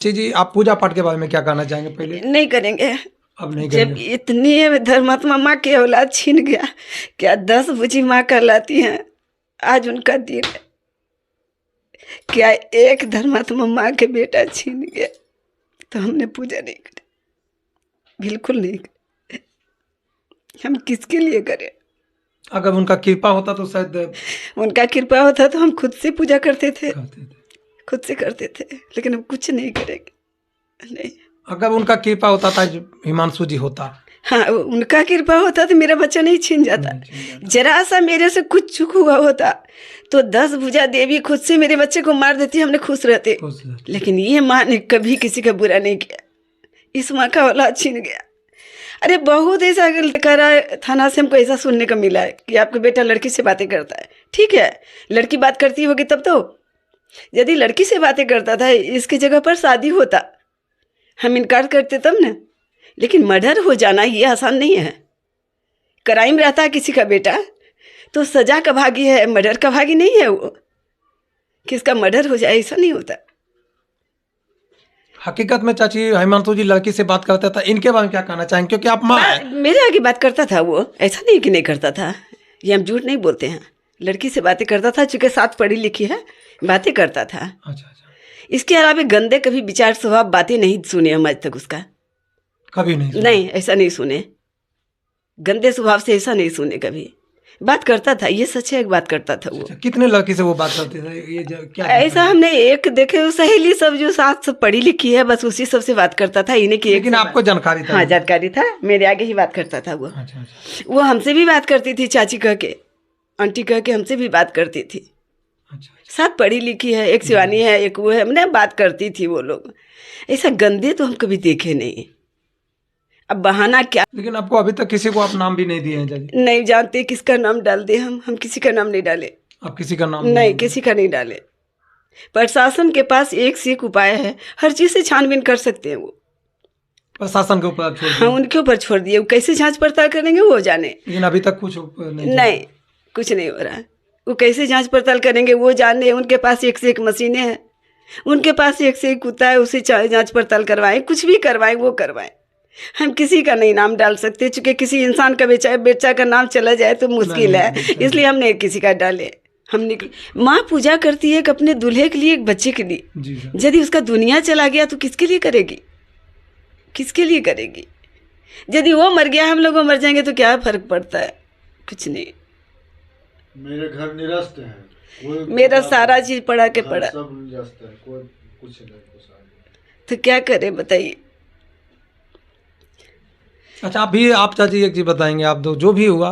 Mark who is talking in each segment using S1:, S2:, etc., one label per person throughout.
S1: जी, आप पूजा पाठ के बारे में क्या कहना चाहेंगे पहले?
S2: नहीं करेंगे।
S1: अब नहीं
S2: जब
S1: करेंगे।
S2: इतनी धर्मात्मा माँ की औलाद छीन गया, क्या 10 बुझी माँ कहलाती हैं। आज उनका दिन है, क्या एक धर्मात्मा माँ के बेटा छीन गया तो हमने पूजा नहीं करी, बिल्कुल नहीं करी। हम किसके लिए करें?
S1: अगर उनका कृपा होता तो शायद
S2: उनका कृपा होता तो हम खुद से पूजा करते थे,
S1: करते थे।
S2: खुद से करते थे, लेकिन हम कुछ नहीं करेंगे। नहीं,
S1: अगर उनका कृपा होता था हिमांशु जी होता।
S2: हाँ, उनका कृपा होता तो मेरा बच्चा नहीं छीन जाता। जरा सा मेरे से कुछ चूक हुआ होता तो 10 भुजा देवी खुद से मेरे बच्चे को मार देती, हमने खुश रहते। लेकिन ये माँ ने कभी किसी का बुरा नहीं किया, इस माँ का औलाद छीन गया। अरे बहुत ऐसा करा, थाना से हमको ऐसा सुनने को मिला है कि आपका बेटा लड़की से बातें करता है। ठीक है, लड़की बात करती होगी तब तो, यदि लड़की से बातें करता था इसकी जगह पर शादी होता, हम इनकार करते तब ना। लेकिन मर्डर हो जाना ये आसान नहीं है। क्राइम रहता है किसी का बेटा तो सजा का भागी है, मर्डर का भागी नहीं है वो। किसका मर्डर हो जाए ऐसा नहीं होता।
S1: हकीकत में चाची हिमांशु जी लड़की से बात करता था, इनके बारे में क्या कहना चाहेंगे? क्योंकि आप माँ हैं।
S2: मेरे आगे बात करता था वो, ऐसा नहीं कि नहीं करता था, ये हम झूठ नहीं बोलते हैं। लड़की से बातें करता था, चूंकि साथ पढ़ी लिखी है, बातें करता था।
S1: अच्छा।
S2: इसके अलावा गंदे कभी विचार स्वभाव बातें नहीं सुने हम आज तक उसका,
S1: कभी नहीं सुना।
S2: नहीं, ऐसा नहीं सुने। गंदे स्वभाव से ऐसा नहीं सुने कभी। बात करता था, ये सच है, बात करता था वो।
S1: कितने लड़की से वो बात करते थे? ये क्या
S2: ऐसा हमने एक देखे, सहेली सब जो साथ सब पढ़ी लिखी है, बस उसी सबसे बात करता था, इन्हें की।
S1: लेकिन आपको जानकारी था?
S2: हाँ, जानकारी था, मेरे आगे ही बात करता था वो।
S1: अच्छा।
S2: वो हमसे भी बात करती थी, चाची कह के, आंटी कह के हमसे भी बात करती थी।
S1: अच्छा।
S2: साथ पढ़ी लिखी है, एक शिवानी है, एक वो है, हमने बात करती थी वो लोग। ऐसा गंदे तो हम कभी देखे नहीं। अब बहाना क्या?
S1: लेकिन आपको अभी तक किसी को आप नाम भी नहीं दिए हैं जी?
S2: नहीं जानते किसका नाम डाल दे। हम किसी का नाम नहीं डाले।
S1: आप किसी का नाम
S2: नहीं, किसी का नहीं डाले। प्रशासन के पास एक से एक उपाय है, हर चीज से छानबीन कर सकते हैं वो।
S1: प्रशासन के ऊपर छोड़
S2: हाँ, उनके ऊपर छोड़ दिए, वो कैसे जांच पड़ताल करेंगे वो जाने।
S1: लेकिन अभी तक कुछ
S2: नहीं, कुछ नहीं हो रहा है। वो कैसे जांच पड़ताल करेंगे वो जाने। उनके पास एक से एक मशीनें हैं, उनके पास एक से एक कुत्ता है, उसे जांच पड़ताल करवाएं, कुछ भी करवाएं, वो करवाएं। हम किसी का नहीं नाम डाल सकते, चूंकि किसी इंसान का बेचा का नाम चला जाए तो मुश्किल है, इसलिए हमने किसी का डाले। हमने माँ पूजा करती है कि अपने दूल्हे के लिए, एक बच्चे के लिए। यदि उसका दुनिया चला गया तो किसके लिए करेगी? किसके लिए करेगी? यदि वो मर गया, हम लोग मर जाएंगे तो क्या फर्क पड़ता है? कुछ नहीं।
S3: मेरे घर निरस्त है,
S2: मेरा सारा चीज पढ़ा के पड़ा,
S3: सब निरस्त है, कोई कुछ नहीं।
S2: तो क्या करे बताइए?
S1: अच्छा, आप चाची एक चीज बताएंगे, आप दो जो भी हुआ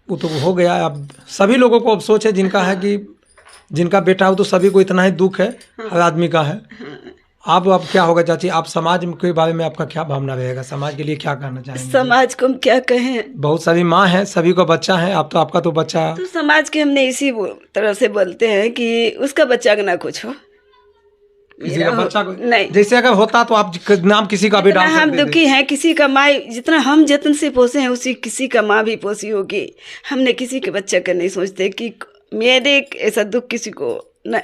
S1: वो तो हो गया। अब सभी लोगों को अफसोस है जिनका है कि जिनका बेटा हो, तो सभी को इतना ही दुख है, हर आदमी का है। अब क्या होगा चाची? आप समाज के बारे में आपका क्या भावना रहेगा? समाज के लिए क्या कहना चाहेंगे?
S2: समाज को हम क्या कहें?
S1: बहुत सारी माँ हैं, सभी को बच्चा है। आप तो, आपका तो बच्चा।
S2: तो समाज के हमने इसी तरह से बोलते हैं कि उसका बच्चा ना कुछ हो,
S1: किसी का बच्चा को
S2: नहीं।
S1: जैसे अगर होता तो आप नाम किसी का भी डाल सकते थे।
S2: हम दुखी हैं, किसी का माँ जितना हम जतन से पोसे हैं उसी किसी का माँ भी पोसी होगी। हमने किसी के बच्चे का नहीं सोचते कि मेरे ऐसा दुख किसी को न,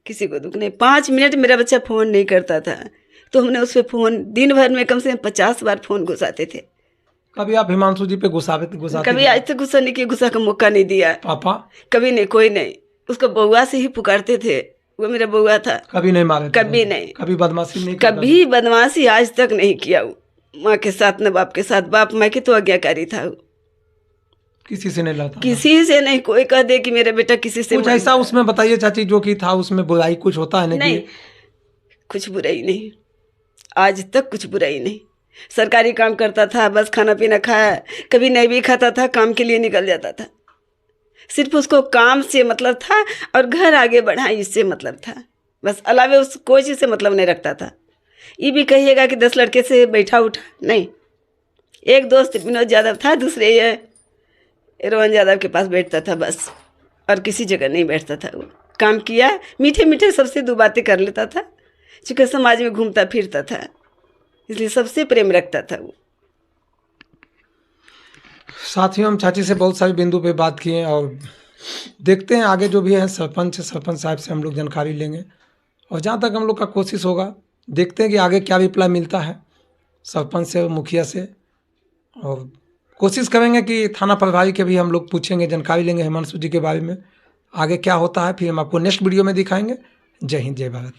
S2: किसी को दुख नहीं। 5 मिनट मेरा बच्चा फ़ोन नहीं करता था तो हमने उस पर फ़ोन दिन भर में कम से कम 50 बार फ़ोन घुसाते थे।
S1: कभी आप हिमांशु जी पे गुस्साते?
S2: कभी आज तक गुस्सा नहीं किया, गुस्सा का मौका नहीं दिया।
S1: पापा?
S2: कभी नहीं, कोई नहीं। उसको बउआ से ही पुकारते थे, वो मेरा बउआ था।
S1: कभी नहीं मारे?
S2: कभी नहीं।
S1: कभी बदमाशी नहीं?
S2: कभी बदमाशी आज तक नहीं किया वो, माँ के साथ न बाप के साथ। बाप माँ के तो आज्ञाकारी था वो,
S1: किसी से नहीं लड़ता?
S2: किसी से नहीं। कोई कह दे कि मेरा बेटा किसी से
S1: कुछ ऐसा उसमें बताइए चाची जो कि था उसमें बुराई कुछ होता है?
S2: नहीं, कुछ बुराई नहीं, आज तक कुछ बुराई नहीं। सरकारी काम करता था, बस खाना पीना खाया, कभी नहीं भी खाता था, काम के लिए निकल जाता था। सिर्फ उसको काम से मतलब था और घर आगे बढ़ा इससे मतलब था, बस। अलावे उस कोई चीज़ से मतलब नहीं रखता था। ये भी कहिएगा कि 10 लड़के से बैठा उठा, नहीं। एक दोस्त विनोद यादव था, दूसरे ये रोहन यादव के पास बैठता था बस, और किसी जगह नहीं बैठता था। वो काम किया, मीठे मीठे सबसे 2 बातें कर लेता था, चूँकि समाज में घूमता फिरता था, इसलिए सबसे प्रेम रखता था वो।
S1: साथियों, हम चाची से बहुत सारे बिंदु पे बात किए और देखते हैं आगे जो भी है सरपंच साहब से हम लोग जानकारी लेंगे और जहाँ तक हम लोग का कोशिश होगा, देखते हैं कि आगे क्या रिप्लाई मिलता है सरपंच से, मुखिया से, और कोशिश करेंगे कि थाना प्रभारी के भी हम लोग पूछेंगे, जानकारी लेंगे हिमांशु जी के बारे में। आगे क्या होता है फिर हम आपको नेक्स्ट वीडियो में दिखाएंगे। जय हिंद, जय भारत।